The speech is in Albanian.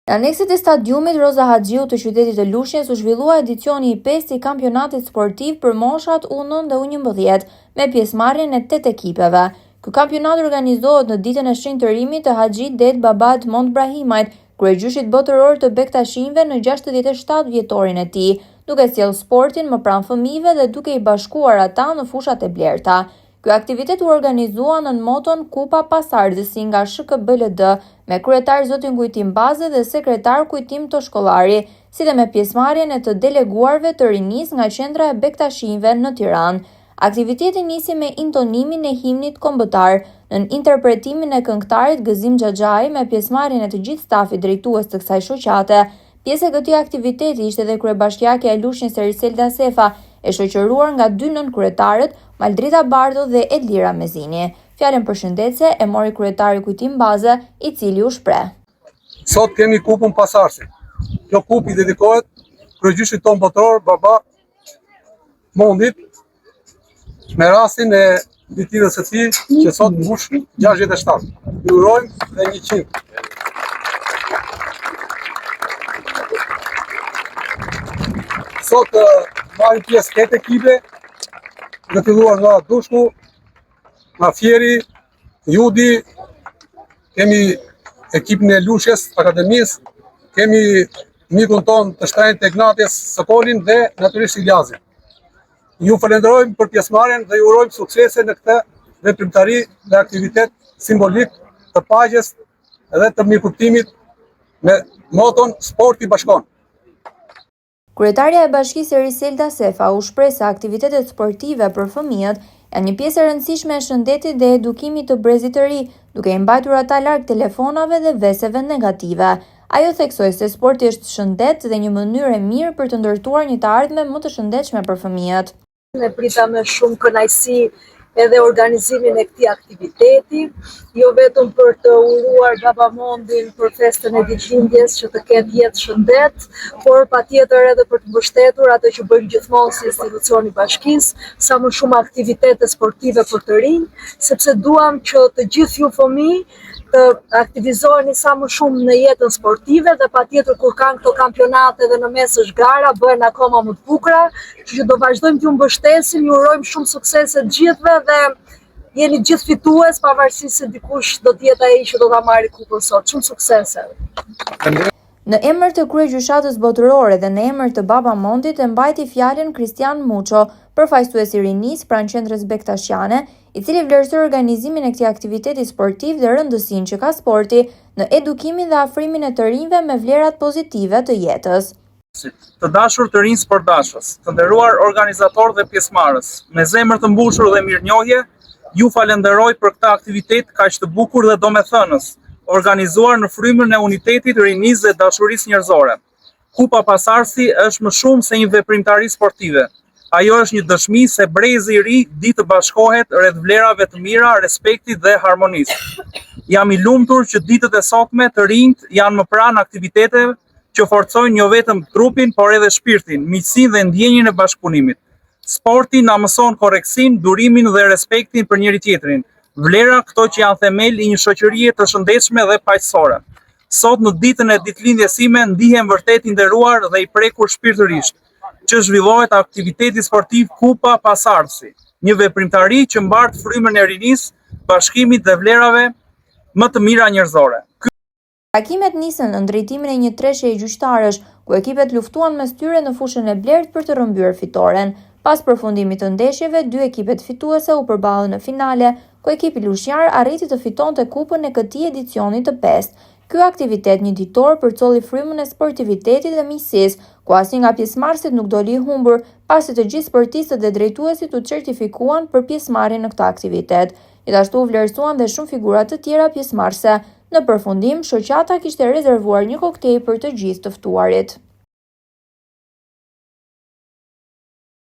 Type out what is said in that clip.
Në aneksit e stadiumit Roza Haxhiu të qytetit të Lushnjës u zhvillua edicioni i 5 i kampionatit sportiv për moshat U9 dhe U11 me pjesëmarrjen e 8 ekipeve. Ky kampionat organizohet në ditën e shenjtërimit të Haxhit Det Babait Mond Brahimajt, kryegjyshit botëror të bektashinjve në 67 vjetorin e tij, duke sjellë sportin më pranë fëmijëve dhe duke i bashkuar ata në fushat e blerta. Ky aktivitet u organizua në moton Kupa Pasardhësi nga SHKBLD me kryetar zotin Kujtim Baze dhe sekretar Kujtim Toshkollari, si dhe me pjesëmarrjen e të deleguarve të rinisë nga qendra e bektashinjve në Tiranë. Aktiviteti nisi me intonimin e himnit kombëtar, në interpretimin e këngëtarit Gëzim Xhaxhai me pjesëmarrjen e të gjithë stafit drejtues të kësaj shoqate. Pjesë e këtij aktiviteti ishte edhe kryebashkiakja e Lushnjës Eriselda Sefa, e shoqëruar nga dy nënkryetarët Maldrita Bardho dhe Edlira Mezini. Fjalën përshëndetse e mori kryetari Kujtim Baze, i cili u shpreh. Sot kemi kupën Pasardhësi. Kjo kupë i dedikohet kryegjyshit ton botëror Baba Mondit, me rastin e ditës së tij që sot mbush 67. Ju urojmë dhe 100. Sot marrin pjesë 8 ekipe, në filluar nga Dushku, nga Fieri, Judi, kemi ekipin e Lushnjës Akademisë, kemi mikun ton të shtrenjtë Ignatius Sokolin dhe natyrisht Iliazin. Ju falenderojmë për pjesëmarrjen dhe ju urojmë suksese në këtë veprimtari dhe aktivitet simbolik të paqes dhe të mirëkuptimit me moton Sporti bashkon. Kryetaria e bashkisë Eriselda Sefa u shpreh se aktivitetet sportive për fëmijët janë një pjesë e rëndësishme e shëndetit dhe edukimit të brezit të ri, duke i mbajtur ata larg telefonave dhe veseve negative. Ajo theksoi se sporti është shëndet dhe një mënyrë e mirë për të ndërtuar një të ardhme më të shëndetshme për fëmijët. Ne prita me shumë kënaqësi edhe organizimin e këtij aktiviteti, jo vetëm për të uruar Baba Mondin për festën e ditëlindjes që të ketë jetë shëndet, por patjetër edhe për të mbështetur atë që bëjmë gjithmonë si institucioni i bashkisë, sa më shumë aktivitete sportive për të rinj, sepse duam që të gjithë ju fëmijë të aktivizoheni sa më shumë në jetën sportive dhe patjetër kur kanë këto kampionate dhe në mes është gara, bëhen akoma më të bukura, që do vazhdojmë t'ju mbështesim, ju urojmë shumë suksese të gjithëve dhe jeni gjithë fitues, pavarësisht se dikush do të jetë ai që do ta marrë kupën sot. Shumë suksese. Në emër të kryegjyshatës botërore dhe në emër të Baba Mondit e mbajti fjalën Kristian Muço, përfaqësuesi i rinisë pranë qendrës bektashjane, i cili vlerësoi organizimin e këtij aktiviteti sportiv dhe rëndësinë që ka sporti në edukimin dhe afrimin e të rinjve me vlerat pozitive të jetës. Të dashur të rinj sportdashës, të nderuar organizator dhe pjesëmarrës, me zemër të mbushur dhe mirënjohje, ju falenderoj për këtë aktivitet kaq të bukur dhe domethënës, organizuar në frymën e unitetit, rinisë dhe dashurisë njerëzore. Kupa Pasardhësi është më shumë se një veprimtari sportive. Ajo është një dëshmi se brezi i ri ditë të bashkohet rreth vlerave të mira, respektit dhe harmonisë. Jam i lumtur që ditët e sotme të rinjt janë më pranë aktiviteteve që forcojnë jo vetëm trupin, por edhe shpirtin, miqësinë dhe ndjenjën e bashkëpunimit. Sporti na mëson korrektësinë, durimin dhe respektin për njëri tjetrin. Vlera këto që janë themel i një shoqërie të shëndetshme dhe paqësore. Sot në ditën e ditëlindjes sime ndihem vërtet i nderuar dhe i prekur shpirtërisht që zhvillohet aktiviteti sportiv Kupa Pasardhësi, një veprimtari që mbart frymën e rinisë, bashkimit dhe vlerave më të mira njerëzore. Takimet nisën në drejtimin e një treshjeje gjyqtarësh, ku ekipet luftuan mes tyre në fushën e blertë për të rrëmbyer fitoren. Pas përfundimit të ndeshjeve, dy ekipet fituese u përballën në finale, ku ekipi lushnjar arriti të fitonte kupën e këtij edicioni të 5. Ky aktivitet një ditor përcolli frymën e sportivitetit dhe miqësisë, ku asnjë nga pjesëmarrësit nuk doli i humbur, pasi të gjithë sportistët dhe drejtuesit u certifikuan për pjesëmarrjen në këtë aktivitet. Gjithashtu u vlerësuan dhe shumë figura të tjera pjesëmarrëse. Në përfundim, shoqata kishte rezervuar një koktejl për të gjithë të ftuarit.